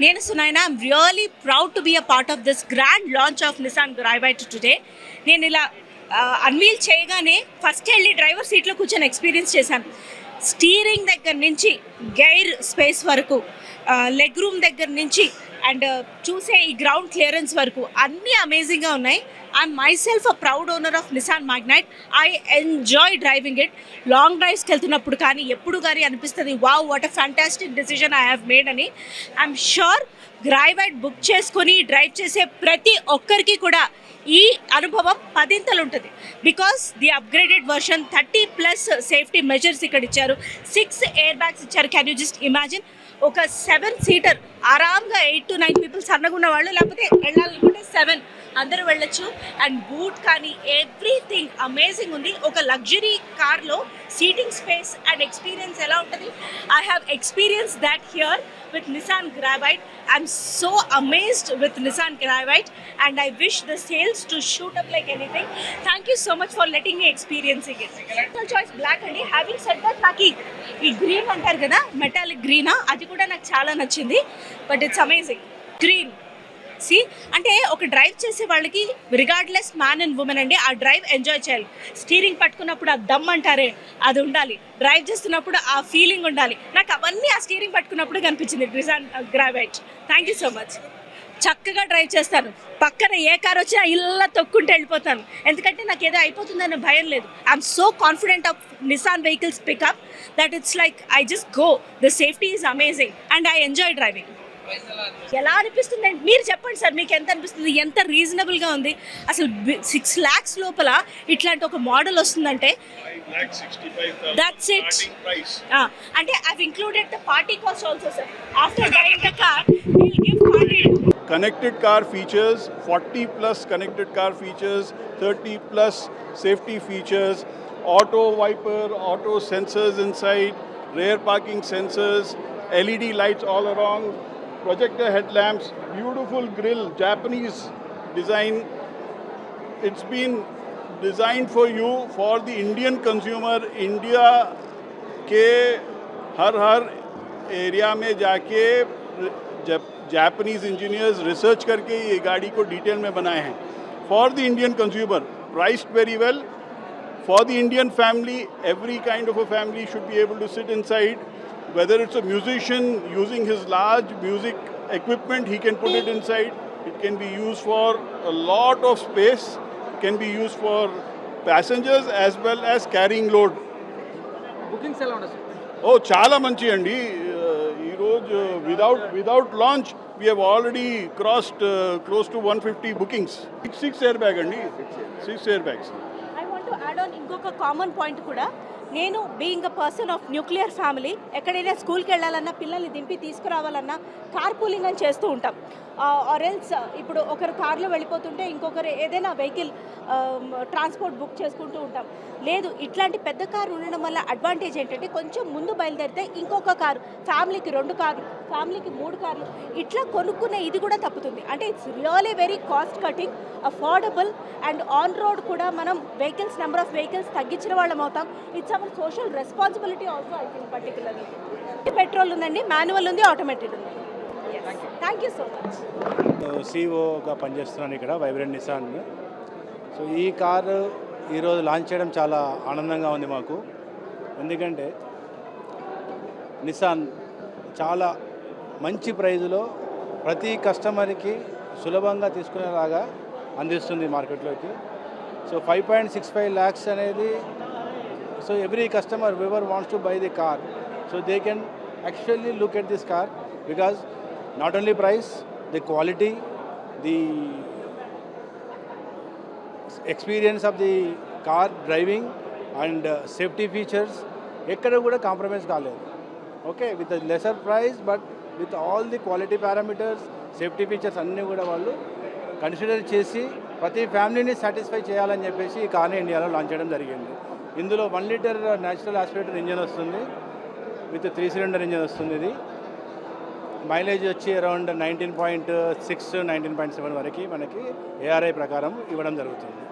నేను Sunaina I'm really proud to be a part of this grand launch of Nissan Gravite today. నేను ఇలా unveil చేయగానే first వెళ్ళి driver సీట్లో కూర్చొని ఎక్స్పీరియన్స్ చేశాను. స్టీరింగ్ దగ్గర నుంచి గైర్ స్పేస్ వరకు, లెగ్ రూమ్ దగ్గర నుంచి అండ్ చూసే ఈ గ్రౌండ్ క్లియరెన్స్ వరకు అన్నీ అమేజింగ్గా ఉన్నాయి. I'm my self a proud owner of Nissan Magnite. I enjoy driving it. Long డ్రైవ్స్కి వెళ్తున్నప్పుడు కానీ ఎప్పుడు కానీ అనిపిస్తుంది wow what a fantastic decision I have made అని. ఐఎమ్ షూర్ గ్రావైట్ బుక్ చేసుకొని డ్రైవ్ చేసే ప్రతి ఒక్కరికి కూడా ఈ అనుభవం పదింతలు ఉంటుంది. Because the upgraded version 30+ safety measures ఇక్కడ ఇచ్చారు. 6 ఎయిర్ బ్యాగ్స్ ఇచ్చారు. క్యాన్ యూ జస్ట్ ఇమాజిన్ ఒక 7 సీటర్ ఆరామ్గా 8 to 9 పీపుల్ సన్నగున్న వాళ్ళు, లేకపోతే వెళ్ళాలనుకుంటే 7 అందరూ వెళ్ళొచ్చు. అండ్ బూట్ కానీ ఎవ్రీథింగ్ అమేజింగ్ ఉంది. ఒక లగ్జరీ కార్లో సీటింగ్ స్పేస్ అండ్ ఎక్స్పీరియన్స్ ఎలా ఉంటుంది, I have experience that here with Nissan Gravite. I'm so amazed with Nissan Gravite and I wish the sales to shoot up like anything. Thank you so much for letting me experiencing it. Personal choice black andi. Having said that, నాకు ఈ green అంటారు కదా, metallic గ్రీనా, అది కూడా నాకు చాలా నచ్చింది. But it's amazing green. సి అంటే ఒక డ్రైవ్ చేసే వాళ్ళకి రిగార్డ్లెస్ మ్యాన్ అండ్ ఉమెన్ అండి, ఆ డ్రైవ్ ఎంజాయ్ చేయాలి. స్టీరింగ్ పట్టుకున్నప్పుడు ఆ దమ్ అంటారే అది ఉండాలి. డ్రైవ్ చేస్తున్నప్పుడు ఆ ఫీలింగ్ ఉండాలి. నాకు అవన్నీ ఆ స్టీరింగ్ పట్టుకున్నప్పుడు కనిపించింది Nissan Gravite. Thank you so much. చక్కగా డ్రైవ్ చేస్తాను. పక్కన ఏ కార్ వచ్చినా ఇలా తొక్కుంటూ వెళ్ళిపోతాను. ఎందుకంటే నాకు ఏదో అయిపోతుందనే భయం లేదు. I'm so confident of Nissan vehicles pickup that it's like I just go. The safety is amazing and I enjoy driving. ఎలా అనిపిస్తుంది అంటే మీరు చెప్పండి సార్, మీకు ఎంత అనిపిస్తుంది? ఎంత రీజనబుల్గా ఉంది అసలు. 6 lakhs లోపల ఇట్లాంటి ఒక మోడల్ వస్తుందంటే దట్స్ ఇట్. అంటే I've included the party cost also sir. After buying the car will give party. Connected car features, 40+ connected car features, 30+ safety features, auto wiper, auto sensors inside, rear parking sensors, LED lights all around, projector headlamps, beautiful grille, Japanese design. It's been designed for you, for the Indian consumer. India के हर area में जाके Japanese engineers research करके ये गाड़ी को detail में बनाए हैं for the Indian consumer. Priced very well for the Indian family. Every kind of a family should be able to sit inside. Whether it's a musician using his large music equipment, he can put it inside. It can be used for a lot of space. It can be used for passengers as well as carrying load. Bookings ఎలా ఉండదు? Oh, చాలా మంచి అండి. ఈ రోజు without launch we have already crossed close to 150 bookings. 6 airbag అండి. 6 airbags. I want to add on ఇంకొక common point కూడా. నేను being a person of nuclear family, ఎక్కడైనా స్కూల్కి వెళ్ళాలన్నా, పిల్లల్ని దింపి తీసుకురావాలన్నా కార్ పూలింగ్ అని చేస్తూ ఉంటాం. ఆర్ ఎల్స్ ఇప్పుడు ఒకరు కార్లో వెళ్ళిపోతుంటే ఇంకొకరు ఏదైనా వెహికల్ ట్రాన్స్పోర్ట్ బుక్ చేసుకుంటూ ఉంటాం. లేదు, ఇట్లాంటి పెద్ద కారు ఉండడం వల్ల అడ్వాంటేజ్ ఏంటంటే కొంచెం ముందు బయలుదేరితే ఇంకొక కారు, ఫ్యామిలీకి 2 కార్లు, ఫ్యామిలీకి 3 కార్లు ఇట్లా కొనుక్కునే ఇది కూడా తప్పుతుంది. అంటే it's really very cost cutting, affordable and on road కూడా మనం వెహికల్స్ నెంబర్ ఆఫ్ వెహికల్స్ తగ్గించిన వాళ్ళం అవుతాం. It's our social responsibility also. I think particularly petrol ఉందండి, మాన్యువల్ ఉంది, ఆటోమేటెడ్ ఉంది. Thank you so much. సిఇఓగా పనిచేస్తున్నాను ఇక్కడ వైబ్రెంట్ నిసాన్. సో ఈ కారు ఈరోజు లాంచ్ చేయడం చాలా ఆనందంగా ఉంది మాకు. ఎందుకంటే నిసాన్ చాలా మంచి ప్రైజులో ప్రతి కస్టమర్కి సులభంగా తీసుకునేలాగా అందిస్తుంది మార్కెట్లోకి. సో 5.65 lakhs అనేది, so every customer whoever wants to buy the car, so they can actually look at this car because not only price, the quality, the experience of the car driving and safety features ekkada kuda compromise kaaledu. Okay, with a lesser price but with all the quality parameters, safety features anni kuda vallu consider chesi ప్రతి ఫ్యామిలీని satisfy చేయాలని చెప్పేసి ఈ కార్ని ఇండియాలో launch చేయడం జరిగింది. ఇందులో 1 liter న్యాచురల్ ఆస్పిరేటర్ ఇంజన్ వస్తుంది, విత్ 3 cylinder ఇంజన్ వస్తుంది. ఇది మైలేజ్ వచ్చి అరౌండ్ 19.6 19.7 వరకు మనకి ARI ప్రకారం ఇవ్వడం జరుగుతుంది.